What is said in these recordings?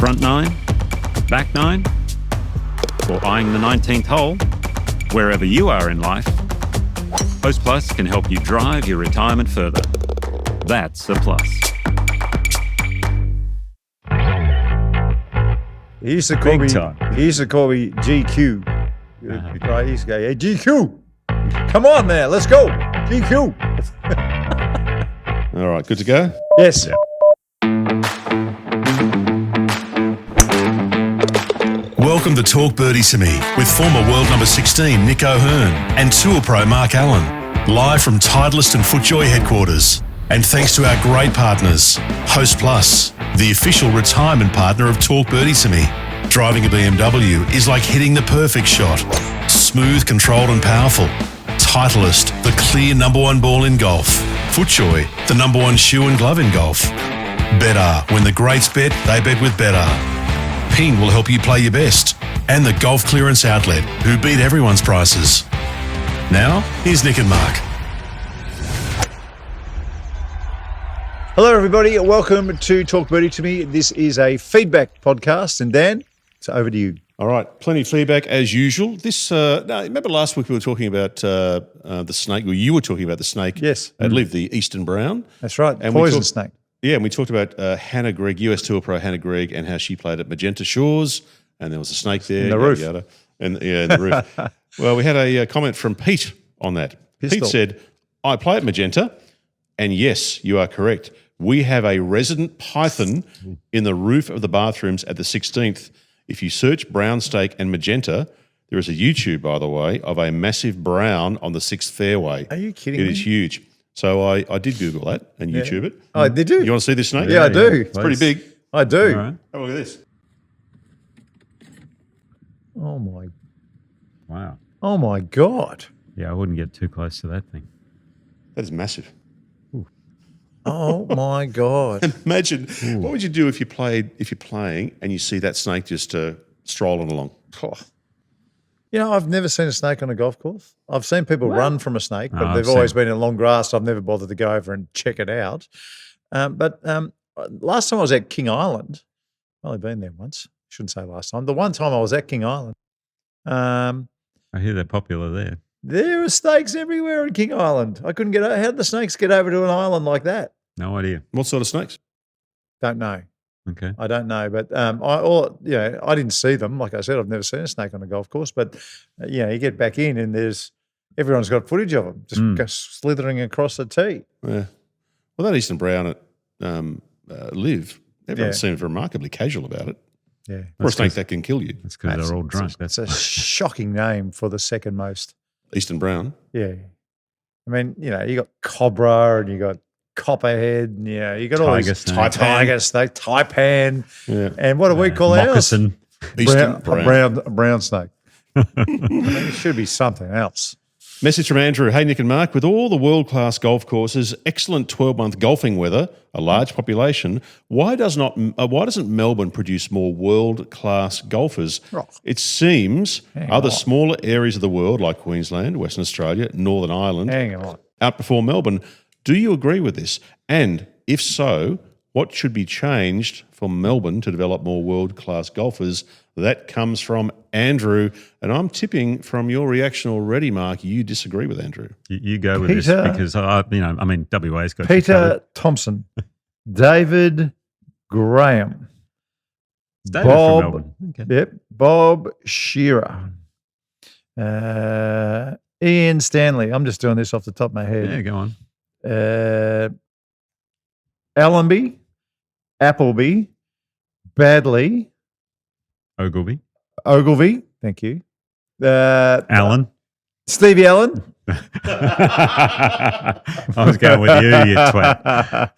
Front nine, back nine, or eyeing the 19th hole, wherever you are in life, Post Plus can help you drive your retirement further. That's a plus. He used to call me GQ. Right? He used to go, hey, GQ, come on there, let's go, GQ. All right, good to go? Yes. Yeah. Welcome to Talk Birdie to Me with former world number 16 Nick O'Hearn and Tour Pro Mark Allen, live from Titleist and FootJoy headquarters. And thanks to our great partners, Host Plus, the official retirement partner of Talk Birdie to Me. Driving a BMW is like hitting the perfect shot. Smooth, controlled and powerful. Titleist, the clear number one ball in golf. FootJoy, the number one shoe and glove in golf. Better, when the greats bet, they bet with Better. Ping will help you play your best. And the Golf Clearance Outlet, who beat everyone's prices. Now, here's Nick and Mark. Hello, everybody. Welcome to Talk Birdie to Me. This is a feedback podcast. And Dan, it's over to you. All right, plenty of feedback as usual. Remember last week we were talking about the snake, or you were talking about the snake. Yes. I believe the Eastern Brown. That's right, And poison snake. Yeah, and we talked about Hannah Gregg, US Tour Pro Hannah Gregg, and how she played at Magenta Shores, and there was a snake there. In the roof. In the roof. Well, we had a comment from Pete on that. Pistol. Pete said, I play at Magenta, and yes, you are correct. We have a resident python in the roof of the bathrooms at the 16th. If you search brown stake and magenta, there is a YouTube, by the way, of a massive brown on the 6th fairway. Are you kidding me? It is huge. So I did Google that and YouTube it. Oh, did you? You want to see this snake? Yeah, I do. It's pretty big. I do. All right. Have a look at this. Oh, my God. Yeah, I wouldn't get too close to that thing. That is massive. Oh, my God. Imagine, what would you do if you're playing and you see that snake just strolling along? Oh. You know, I've never seen a snake on a golf course. I've seen people run from a snake, but they've always been in long grass. I've never bothered to go over and check it out. But last time I was at King Island, I've only been there once. Shouldn't say last time. The one time I was at King Island, I hear they're popular there. there are snakes everywhere in King Island. I couldn't get over. How did the snakes get over to an island like that? No idea. What sort of snakes? Don't know. Okay. I don't know, but I didn't see them. Like I said, I've never seen a snake on a golf course. But you get back in and everyone's got footage of them just go slithering across the tee. Yeah. Well, that Eastern Brown at Live, everyone seemed remarkably casual about it. Yeah, For a snake that can kill you. That's because they're all drunk. It's a shocking name for the second most. Eastern Brown. Yeah, I mean, you got cobra and you got copperhead and you got all Tiger these snake. tiger snake, taipan, Yeah. and what do we call ours? Moccasin. Eastern Brown. Brown snake. I mean, it should be something else. Message from Andrew. Hey, Nick and Mark, with all the world-class golf courses, excellent 12-month golfing weather, a large population, why doesn't Melbourne produce more world-class golfers? Oh. It seems Hang other on. smaller areas of the world, like Queensland, Western Australia, Northern Ireland, Hang on. outperform Melbourne. Do you agree with this? And if so, what should be changed for Melbourne to develop more world-class golfers? That comes from Andrew, and I'm tipping from your reaction already, Mark, you disagree with Andrew. You go with Peter- this because, WA's got you Peter covered. Thompson, David Graham, It's David Bob- from Melbourne. Okay. yep, Bob Shearer, Ian Stanley. I'm just doing this off the top of my head. Yeah, go on. Allenby, Appleby, Badley, Ogilvy. thank you. Allen. Stevie Allen. I was going with you, you twat.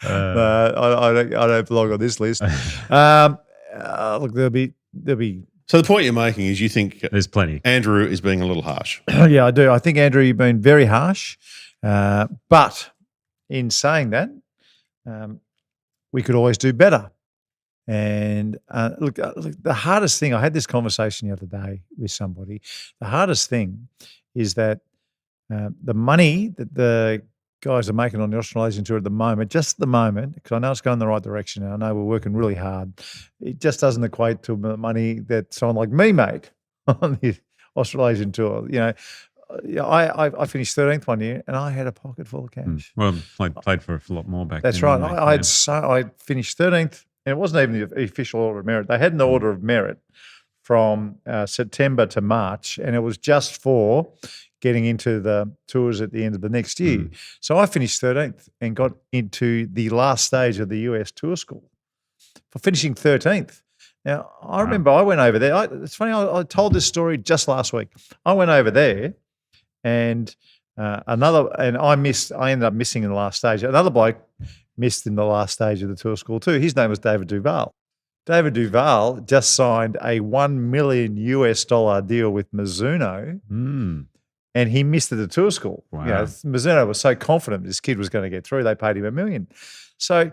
No, I don't belong on this list. Look, there'll be. So the point you're making is you think There's plenty. Andrew is being a little harsh. Yeah, I do. I think Andrew, you've been very harsh, but in saying that, we could always do better. And look, the hardest thing, I had this conversation the other day with somebody. The hardest thing is that the money that the guys are making on the Australasian Tour at the moment, just at the moment, because I know it's going in the right direction and I know we're working really hard, it just doesn't equate to the money that someone like me made on the Australasian Tour. I finished 13th one year and I had a pocket full of cash. Well, played for a lot more back That's then. right. I finished 13th, and it wasn't even the official order of merit. They had an order of merit from September to March, and it was just for getting into the tours at the end of the next year. So I finished 13th and got into the last stage of the US Tour School for finishing 13th. Now, I remember I went over there. It's funny, I told this story just last week. I went over there and I ended up missing in the last stage. Another bloke missed in the last stage of the tour school too. His name was David Duval. David Duval just signed a $1 million deal with Mizuno, and he missed at the tour school. Wow. Mizuno was so confident this kid was going to get through, they paid him $1 million. So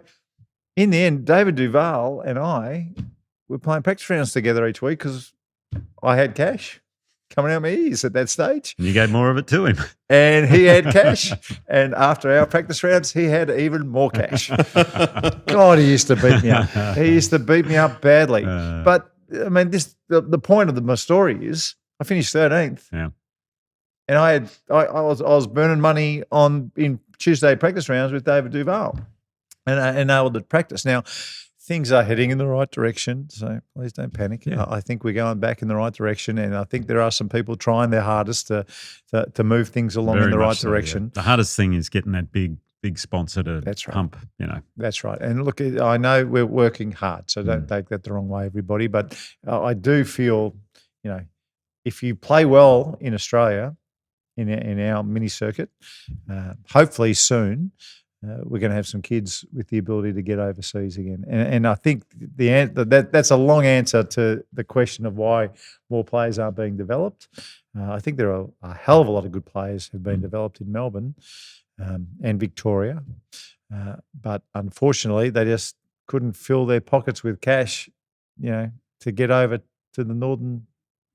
in the end, David Duval and I were playing practice rounds together each week because I had cash coming out my ears at that stage. And you gave more of it to him. And he had cash. And after our practice rounds, he had even more cash. God, he used to beat me up. He used to beat me up badly. But, I mean, the point of my story is I finished 13th. Yeah. And I was burning money in Tuesday practice rounds with David Duval. And able to practice. Now, things are heading in the right direction, so please don't panic. Yeah. I think we're going back in the right direction, and I think there are some people trying their hardest to move things along in the right direction. Yeah. The hardest thing is getting that big sponsor to pump, That's right. And look, I know we're working hard, so don't take that the wrong way, everybody. But I do feel, if you play well in Australia, in our mini circuit, hopefully soon, we're going to have some kids with the ability to get overseas again. And I think that's a long answer to the question of why more players aren't being developed. I think there are a hell of a lot of good players who've been developed in Melbourne and Victoria. But unfortunately, they just couldn't fill their pockets with cash, to get over to the Northern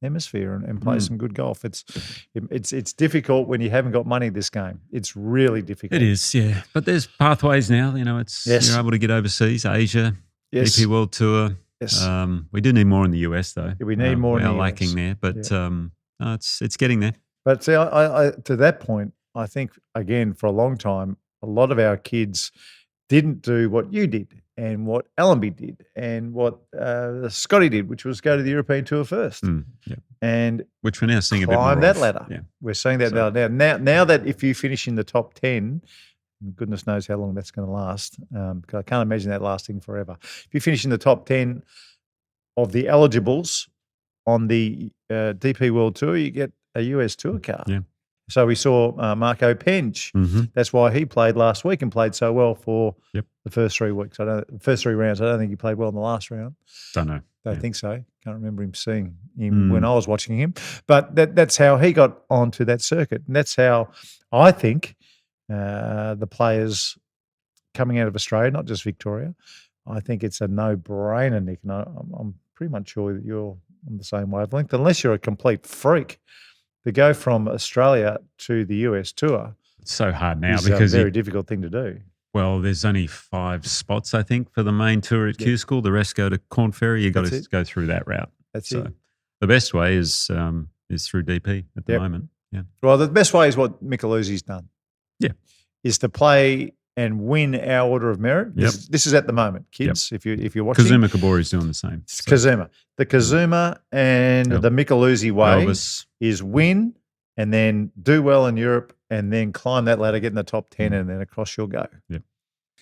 Hemisphere and play some good golf. It's difficult when you haven't got money this game. It's really difficult. It is, yeah. But there's pathways now. You're able to get overseas, Asia, DP World Tour. Yes. We do need more in the US though. We need more in the US. We are lacking there, but it's getting there. But see, I to that point, I think again for a long time, a lot of our kids didn't do what you did and what Allenby did and what Scotty did, which was go to the European Tour first. And which we're now seeing a bit more climb that of. ladder. Yeah. We're seeing that now that if you finish in the top 10, goodness knows how long that's going to last, because I can't imagine that lasting forever. If you finish in the top 10 of the eligibles on the DP World Tour, you get a US Tour car. Yeah. So we saw Marco Penge. That's why he played last week and played so well for the first 3 weeks. First 3 rounds. I don't think he played well in the last round. Don't know. Don't think so. Can't remember him seeing him when I was watching him. But that's how he got onto that circuit. And that's how I think the players coming out of Australia, not just Victoria, I think it's a no-brainer, Nick. And I'm pretty much sure that you're on the same wavelength, unless you're a complete freak. To go from Australia to the US Tour, it's so hard now is because a very difficult thing to do. Well, there's only 5 spots, I think, for the main tour at Q School. The rest go to Corn Ferry. You've got to go through that route. That's it. The best way is through DP at the moment. Yeah. Well, the best way is what Micheluzzi's done. Yeah. Is to play and win our order of merit. Yep. This is at the moment, kids. If you're watching, Kazuma Kabori's doing the same. So. Kazuma, the Kazuma and the Micheluzzi way is win and then do well in Europe and then climb that ladder, get in the top 10, and then across you'll go. Yep.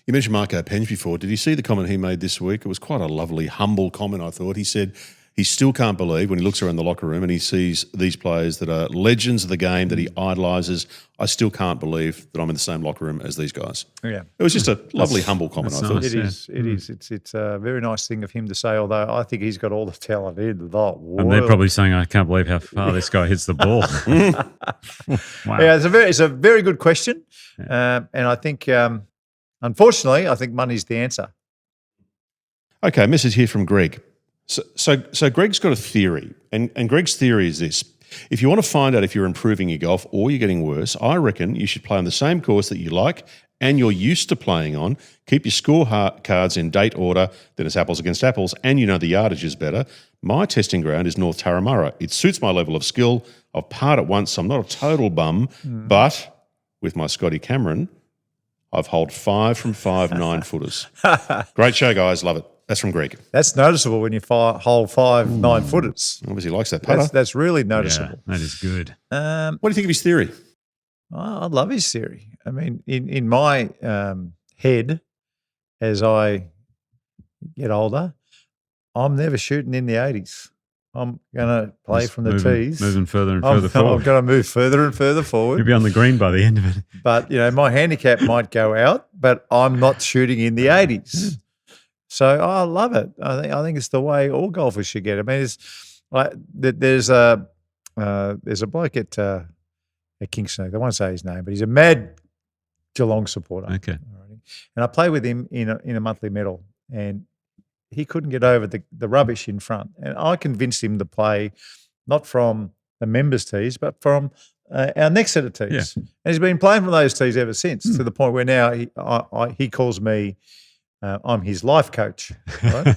You mentioned Marco Penge before. Did you see the comment he made this week? It was quite a lovely, humble comment, I thought. He said he still can't believe when he looks around the locker room and he sees these players that are legends of the game that he idolises. I still can't believe that I'm in the same locker room as these guys. Yeah. It was just a lovely, humble comment, I thought. Nice. It is. It's a very nice thing of him to say, although I think he's got all the talent in the world. And they're probably saying, I can't believe how far this guy hits the ball. Wow. Yeah, it's a very good question. And I think, unfortunately, I think money's the answer. Okay, message here from Greg. So Greg's got a theory, and Greg's theory is this. If you want to find out if you're improving your golf or you're getting worse, I reckon you should play on the same course that you like and you're used to playing on. Keep your scorecards in date order, then it's apples against apples, and you know the yardage is better. My testing ground is North Turramurra. It suits my level of skill. I've parred it once, so I'm not a total bum, but with my Scotty Cameron, I've holed 5 from 5 9-footers. Great show, guys. Love it. That's from Greg. That's noticeable when you hole 5 9-footers. Obviously likes that putter. That's really noticeable. Yeah, that is good. What do you think of his theory? I love his theory. I mean, in my head, as I get older, I'm never shooting in the 80s. I'm going to play from the tees. Moving further and further forward. I'm going to move further and further forward. You'll be on the green by the end of it. But, my handicap might go out, but I'm not shooting in the 80s. So I love it. I think it's the way all golfers should get it. I mean, it's like there's a bloke at Kingston. I won't say his name, but he's a mad Geelong supporter. Okay. And I play with him in a monthly medal, and he couldn't get over the rubbish in front. And I convinced him to play not from the members' tees, but from our next set of tees. Yeah. And he's been playing from those tees ever since, to the point where now he calls me, I'm his life coach, right?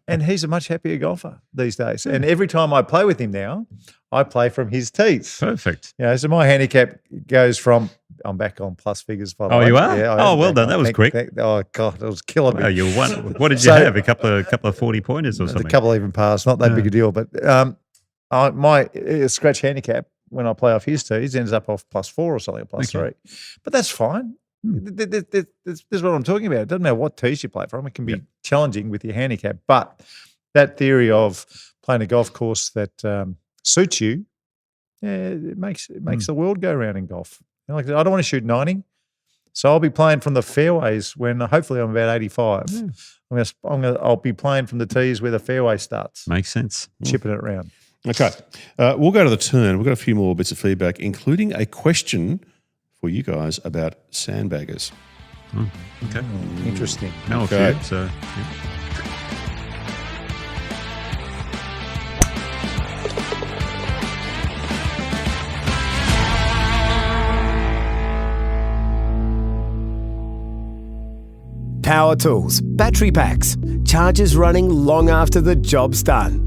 And he's a much happier golfer these days. And every time I play with him now, I play from his tees. Perfect. So my handicap goes from, I'm back on plus figures. By the way. You are? Yeah, well done. That was quick. Oh God, it was killing me. Oh, you won. What did you have? A couple of 40-pointers or something? A couple even passed. Not that big a deal, but my scratch handicap when I play off his tees ends up off +4 or something, +3. But that's fine. This is what I'm talking about. It doesn't matter what tees you play from. It can be challenging with your handicap. But that theory of playing a golf course that suits you, it makes the world go round in golf. Like, I don't want to shoot 90, so I'll be playing from the fairways when hopefully I'm about 85. I'll be playing from the tees where the fairway starts. Makes sense. Chipping it around. Okay, we'll go to the turn. We've got a few more bits of feedback, including a question for you guys about sandbaggers. Oh, okay. Interesting. No, okay. So, yeah. Power tools, battery packs, chargers running long after the job's done.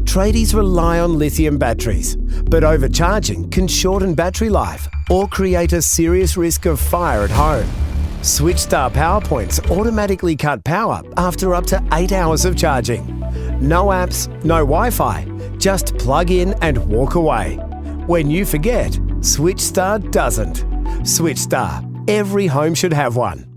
Tradies rely on lithium batteries, but overcharging can shorten battery life or create a serious risk of fire at home. SwitchStar power points automatically cut power after up to 8 hours of charging. No apps, no Wi-Fi, just plug in and walk away. When you forget, SwitchStar doesn't. SwitchStar, every home should have one.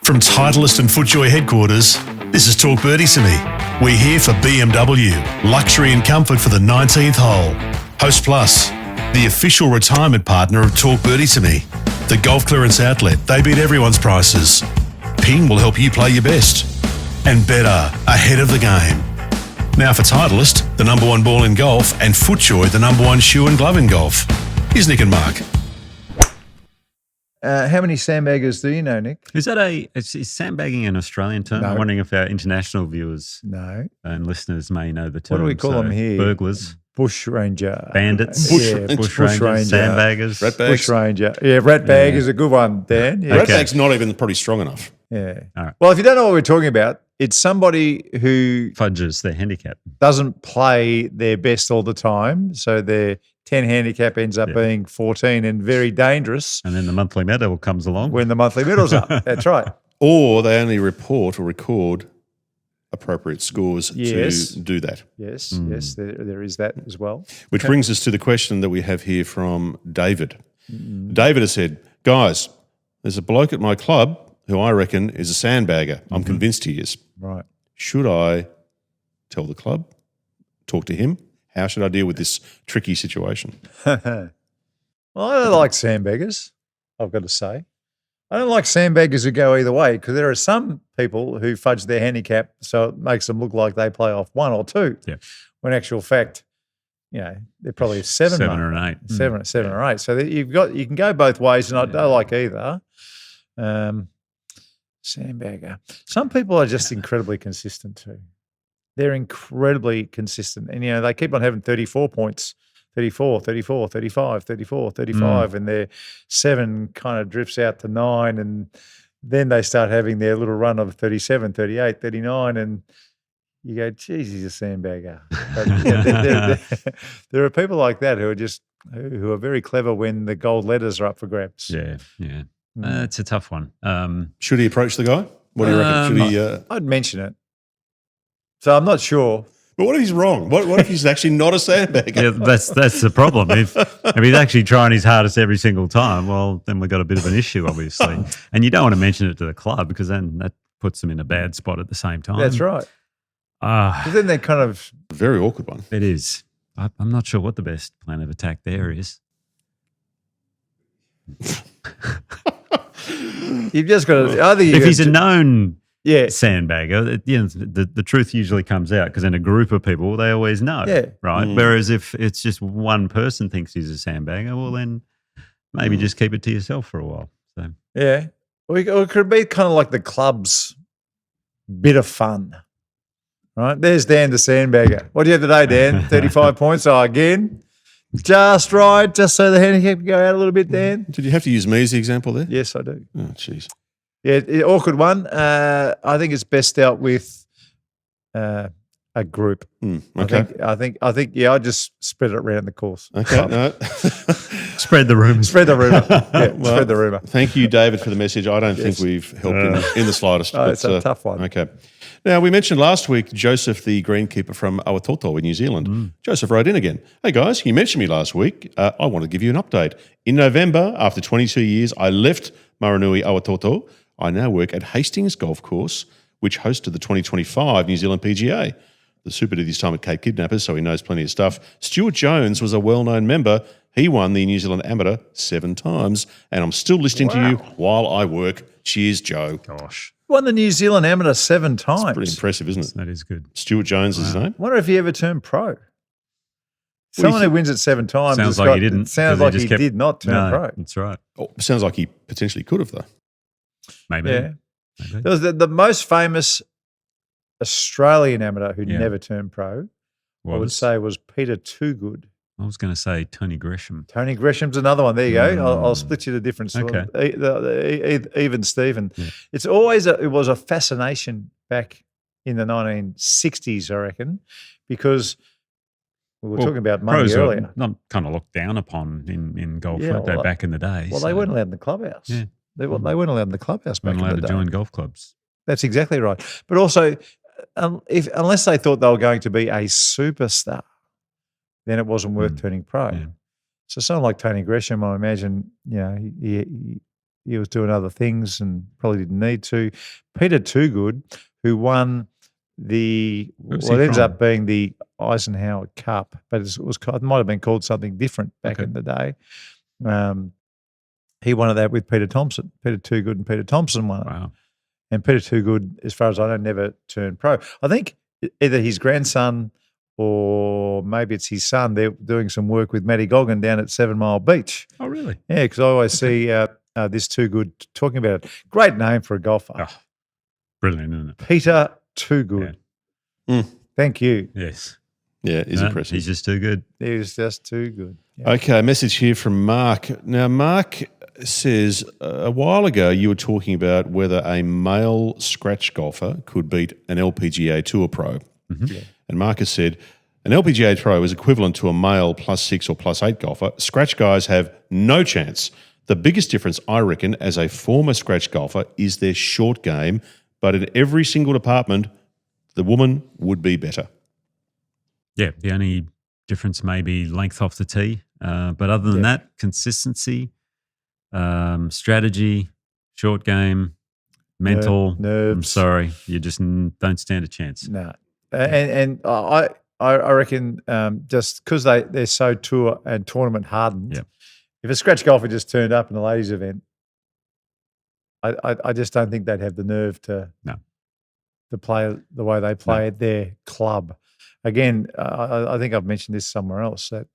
From Titleist and FootJoy headquarters, this is Talk Birdie to Me. We're here for BMW, luxury and comfort for the 19th hole. Host Plus, the official retirement partner of Talk Birdie to Me. The golf clearance outlet, they beat everyone's prices. Ping will help you play your best. And better, ahead of the game. Now for Titleist, the #1 ball in golf, and FootJoy, the #1 shoe and glove in golf. Here's Nick and Mark. How many sandbaggers do you know, Nick? Is sandbagging an Australian term? No. I'm wondering if our international viewers No. and listeners may know the term. What do we call them here? Burglars. Bush ranger. Bandits. Bush rangers. Sandbaggers. Ratbags. Bush ranger. Yeah, ratbag is a good one, Dan. Yeah. Okay. Ratbag's not even probably strong enough. Yeah. All right. Well, if you don't know what we're talking about, it's somebody who Fudges their handicap. doesn't play their best all the time. So their 10 handicap ends up being 14 and very dangerous And then the monthly medal comes along. when the monthly medal's up. That's right. Or they only report or record appropriate scores Yes. to do that. Yes, yes, there is that as well. Which brings us to the question that we have here from David. David has said, guys, there's a bloke at my club who I reckon is a sandbagger. I'm convinced he is. Right. Should I tell the club, talk to him? How should I deal with this tricky situation? Well, I don't like sandbaggers, I've got to say. I don't like sandbaggers who go either way, because there are some people who fudge their handicap so it makes them look like they play off 1 or 2. Yeah. When in actual fact, they're probably a 7. 7 or an 8. 7 or 8. So you can go both ways, and I don't like either. Sandbagger. Some people are just incredibly consistent too. They're incredibly consistent. And, they keep on having 34 points, 34, 34, 35, 34, 35, and their 7 kind of drifts out to 9, and then they start having their little run of 37, 38, 39, and you go, geez, he's a sandbagger. But, there are people like that who are very clever when the gold letters are up for grabs. Yeah. It's a tough one. Should he approach the guy? What do you reckon? Should he? I'd mention it. So I'm not sure. But what if he's wrong? What if he's actually not a sandbagger? Yeah, that's the problem. If he's actually trying his hardest every single time, well, then we've got a bit of an issue, obviously. And you don't want to mention it to the club because then that puts them in a bad spot at the same time. That's right. Because then they're kind of Very awkward one. It is. I'm not sure what the best plan of attack there is. you've just got to. I think If he's a known yeah. sandbagger, the truth usually comes out because in a group of people, they always know, right? Whereas if it's just one person thinks he's a sandbagger, well, then maybe just keep it to yourself for a while. So Yeah. Or it could be kind of like the club's bit of fun, right? There's Dan the sandbagger. What do you have today, Dan? 35 points. Oh, again, just right, just so the handicap can go out a little bit, Dan. Did you have to use me as the example there? Yes, I do. Oh, jeez. Yeah, awkward one. I think it's best dealt with a group. Okay. I think. Yeah, I just spread it around the course. Okay. No. spread the rumours. Spread the rumor. Yeah, spread the rumor. Thank you, David, for the message. I don't think we've helped in the slightest. Oh, it's a tough one. Okay. Now, we mentioned last week Joseph, the greenkeeper from Awatoto in New Zealand. Joseph wrote in again. Hey, guys, you mentioned me last week. I want to give you an update. In November, after 22 years, I left Maranui Awatoto. I now work at Hastings Golf Course, which hosted the 2025 New Zealand PGA. The super did his time at Cape Kidnappers, so he knows plenty of stuff. Stuart Jones was a well-known member. He won the New Zealand Amateur 7 times, and I'm still listening to you while I work. Cheers, Joe. Gosh, Won the New Zealand Amateur 7 times. It's pretty impressive, isn't it? that is good. Stuart Jones is his name. I wonder if he ever turned pro. Someone who wins it 7 times. Sounds like he didn't. Sounds like he did not turn pro. That's right. Oh, sounds like he potentially could have, though. Maybe. Yeah. There was the most famous Australian amateur who never turned pro, I would say, was Peter Toogood. I was going to say Tony Gresham. Tony Gresham's another one. There you go. I'll split you the difference. Okay. Even Stephen. Yeah. It's always it was a fascination back in the 1960s, I reckon, because we were talking about money pros earlier. Were not kind of looked down upon in golf, Yeah, weren't they, back in the day? Well, they weren't allowed in the clubhouse. Yeah. They weren't allowed in the clubhouse back weren't in allowed the to day. join golf clubs. That's exactly right. But also, unless they thought they were going to be a superstar, then it wasn't worth turning pro. Yeah. So someone like Tony Gresham, I imagine, he was doing other things and probably didn't need to. Peter Toogood, who won what ends up being the Eisenhower Cup, but it might have been called something different back in the day. He won that with Peter Thompson. Peter Toogood and Peter Thompson won it. Wow. And Peter Toogood, as far as I know, never turned pro. I think either his grandson or maybe it's his son, they're doing some work with Matty Goggin down at 7 Mile Beach. Oh, really? Yeah, because I always see this Toogood talking about it. Great name for a golfer. Oh, brilliant, isn't it? Peter Toogood. Yeah. Thank you. Yes. Yeah, he's impressive. He's just too good. He was just too good. Yeah. Okay, a message here from Mark. Now, Mark says, a while ago you were talking about whether a male scratch golfer could beat an LPGA Tour pro. Mm-hmm. Yeah. And Mark has said, an LPGA pro is equivalent to a male +6 or +8 golfer. Scratch guys have no chance. The biggest difference, I reckon, as a former scratch golfer is their short game, but in every single department, the woman would be better. Yeah, the only difference may be length off the tee. But other than that, consistency, strategy, short game, mental. Nerves. I'm sorry, you just don't stand a chance. No. And I reckon just because they're so tour and tournament hardened, if a scratch golfer just turned up in a ladies' event, I just don't think they'd have the nerve to play the way they play at their club. Again, I think I've mentioned this somewhere else that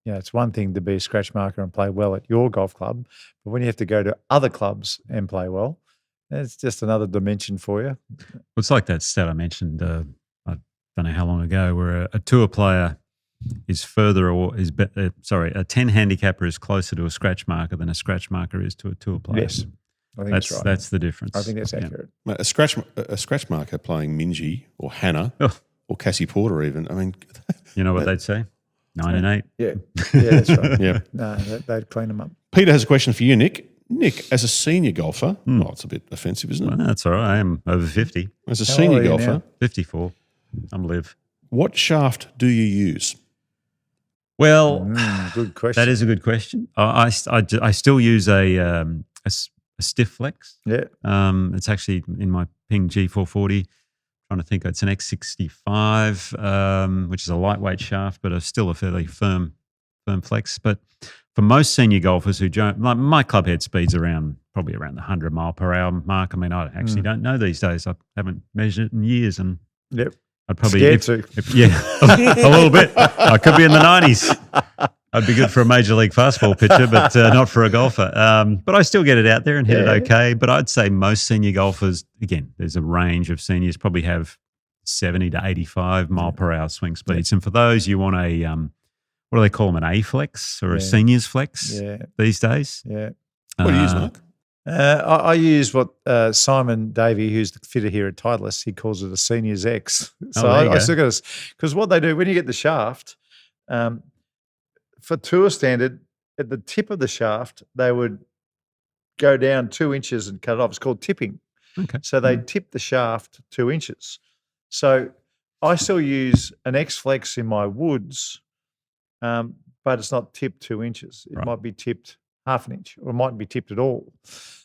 it's one thing to be a scratch marker and play well at your golf club, but when you have to go to other clubs and play well, It's just another dimension for you. It's like that stat I mentioned, I don't know how long ago, where a tour player is further or is a 10 handicapper is closer to a scratch marker than a scratch marker is to a tour player. Yes, I think that's right. That's the difference. I think that's accurate. Mate, a scratch marker playing Minjee or Hannah or Cassie Porter even. I mean, you know what they'd say? 9 and 8. Yeah, that's right. Yeah. No, they'd clean them up. Peter has a question for you, Nick. Nick, as a senior golfer, it's a bit offensive, isn't it? Well, that's all right. I am over 50. As a How senior old are you golfer, now? 54. I'm live. what shaft do you use? Well, Good question. that is a good question. I still use a stiff flex. Yeah. It's actually in my Ping G440. Trying to think, it's an X65, which is a lightweight shaft, but still a fairly firm flex. But for most senior golfers who don't, like my club head speed's probably around the 100 mile per hour mark. I mean, I actually don't know these days. I haven't measured it in years, and Yep. I'd probably Scared to. a little bit. I could be in the 90s. I'd be good for a major league fastball pitcher, but not for a golfer. But I still get it out there and hit it okay. But I'd say most senior golfers, again, there's a range of seniors, probably have 70 to 85 mile per hour swing speeds. And for those, you want a, what do they call them, an A flex or a seniors flex these days? Yeah. What do you use, Mark? I use what Simon Davey, who's the fitter here at Titleist, he calls it a seniors X. So I still got because what they do when you get the shaft, for tour standard, at the tip of the shaft, they would go down 2 inches and cut it off. It's called tipping. Okay. So they tip the shaft 2 inches. So I still use an X flex in my woods, but it's not tipped 2 inches. It might be tipped half an inch, or it mightn't be tipped at all.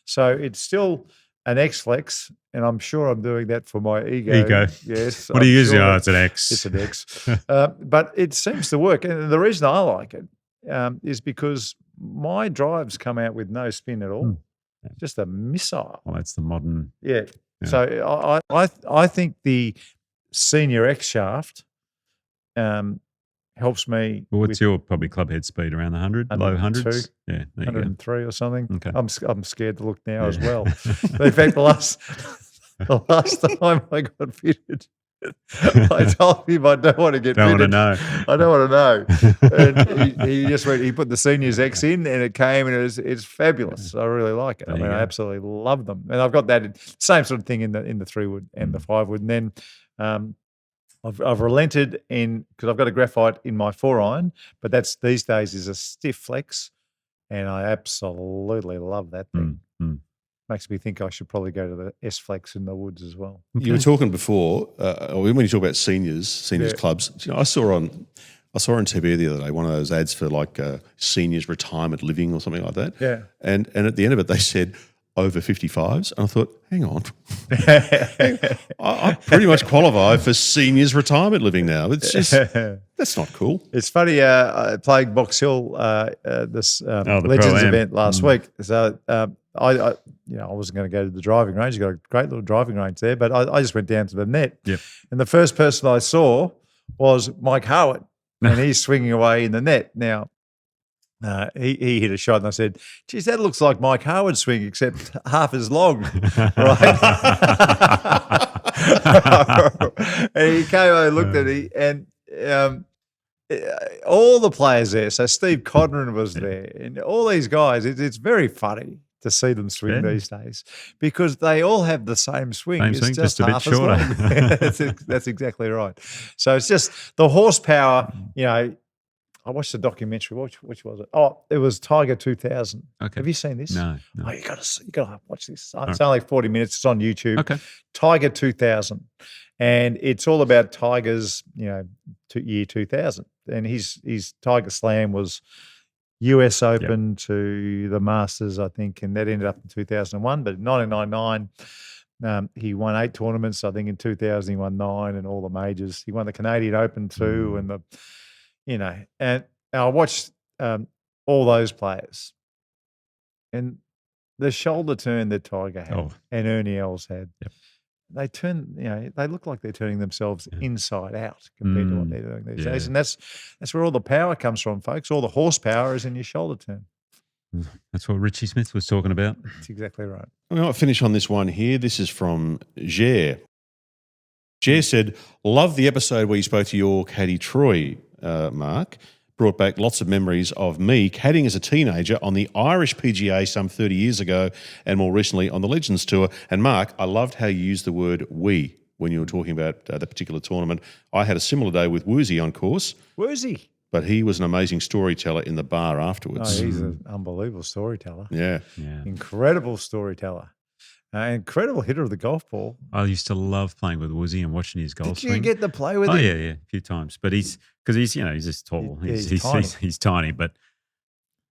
So it's still an X flex, and I'm sure I'm doing that for my ego. Yes. What do you use? Sure Oh, it's an X. It's an X. But it seems to work. And the reason I like it is because my drives come out with no spin at all. Just a missile. Well, that's the modern. Yeah. So I think the senior X shaft helps me. Well, what's your probably club head speed around the 100, low hundreds? Yeah, there you go. 103 or something. Okay. I'm scared to look now as well. But in fact, the last time I got fitted, I told him I don't want to get Don't fitted. want to know. I don't want to know. And he just went. He put the seniors X in, and it came, and it's fabulous. I really like it. I mean, I absolutely love them, and I've got that same sort of thing in the 3-wood and the 5-wood, and then. I've relented because I've got a graphite in my 4-iron, but that's these days is a stiff flex, and I absolutely love that thing. Makes me think I should probably go to the S flex in the woods as well. You were talking before when you talk about seniors clubs. You know, I saw on TV the other day one of those ads for like seniors retirement living or something like that. Yeah, and at the end of it they said over 55s, and I thought, hang on, I pretty much qualify for seniors retirement living now. It's just that's not cool. It's funny. I played Box Hill this Legends event last week. So I wasn't going to go to the driving range. You got a great little driving range there, but I just went down to the net. Yep. And the first person I saw was Mike Howard, and he's swinging away in the net now. He hit a shot, and I said, geez, that looks like Mike Howard's swing, except half as long, right? And he came over and looked at it, and all the players there, so Steve Codron was there, and all these guys, it's very funny to see them swing these days because they all have the same swing. It's just a bit half shorter. as long. That's exactly right. So it's just the horsepower, I watched the documentary. Which was it? Oh, it was Tiger 2000. Okay. Have you seen this? No. Oh, you got to watch this. It's only 40 minutes. It's on YouTube. Okay. Tiger 2000, and it's all about Tiger's, year 2000, and his Tiger Slam was US Open to the Masters, I think, and that ended up in 2001. But in 1999. He won 8 tournaments. I think in 2000 he won 9 and all the majors. He won the Canadian Open too, and and I watched all those players, and the shoulder turn that Tiger had and Ernie Els had, they turn, they look like they're turning themselves inside out compared to what they're doing these days, and that's where all the power comes from, folks. All the horsepower is in your shoulder turn. That's what Richie Smith was talking about. That's exactly right. We might finish on this one here. This is from Jer. Jer said, love the episode where you spoke to your caddy Troy, Mark. Brought back lots of memories of me caddying as a teenager on the Irish PGA some 30 years ago and more recently on the Legends Tour. And Mark, I loved how you used the word we when you were talking about that particular tournament. I had a similar day with Woozy on course. Woozy. But he was an amazing storyteller in the bar afterwards. Oh, he's an unbelievable storyteller. Yeah. Incredible storyteller. Incredible hitter of the golf ball. I used to love playing with Woozy and watching his golf swing. Did you get to play with him? Oh, yeah, a few times. But he's just tall. He's tiny. But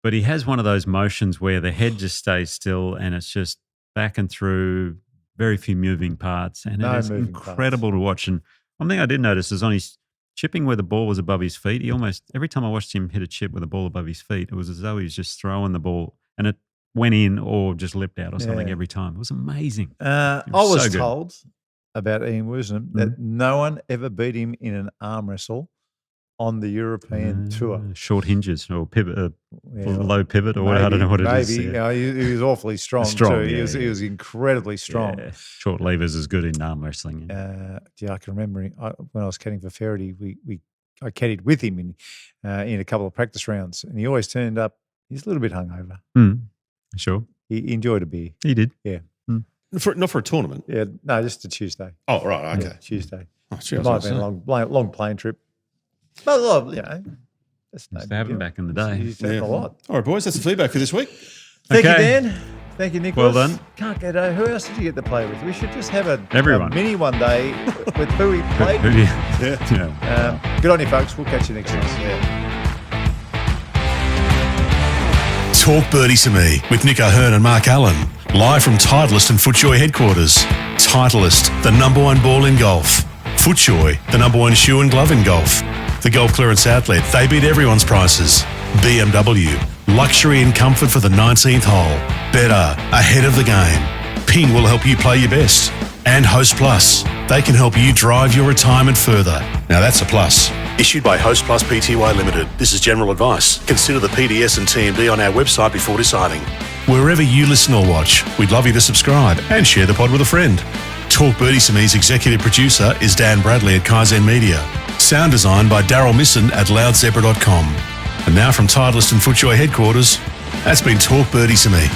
he has one of those motions where the head just stays still and it's just back and through, very few moving parts. And it is incredible to watch. And one thing I did notice is on his chipping where the ball was above his feet, he almost, every time I watched him hit a chip with a ball above his feet, it was as though he was just throwing the ball and it went in or just lipped out or something every time. It was amazing. I was told about Ian Woosnam that no one ever beat him in an arm wrestle on the European tour. Short hinges or pivot, low pivot or maybe, I don't know what it is. Maybe. He was awfully strong too. He was incredibly strong. Yeah. Short levers is good in arm wrestling. I can remember when I was caddying for Faraday, I caddied with him in a couple of practice rounds and he always turned up, he's a little bit hungover. Sure. He enjoyed a beer. He did. Yeah. Not for a tournament? Yeah, no, just a Tuesday. Oh, right, okay. Yeah, Tuesday. Oh, it might have been a long plane trip. But, used to have him back in the day. A lot. All right, boys, that's the feedback for this week. Thank you, Dan. Thank you, Nicholas. Well done. Can't get who else did you get to play with? We should just have a mini one day with who we played with. Good on you, folks. We'll catch you next week. Talk Birdie to Me with Nick O'Hearn and Mark Allen. Live from Titleist and FootJoy headquarters. Titleist, the #1 ball in golf. FootJoy, the #1 shoe and glove in golf. The Golf Clearance Outlet, they beat everyone's prices. BMW, luxury and comfort for the 19th hole. Better, ahead of the game. Ping will help you play your best. And Host Plus, they can help you drive your retirement further. Now that's a plus. Issued by Host Plus Pty Limited. This is general advice. Consider the PDS and TMD on our website before deciding. Wherever you listen or watch, we'd love you to subscribe and share the pod with a friend. Talk Birdie to Me's executive producer is Dan Bradley at Kaizen Media. Sound design by Daryl Misson at loudzebra.com. And now from Titleist and FootJoy headquarters, that's been Talk Birdie to Me.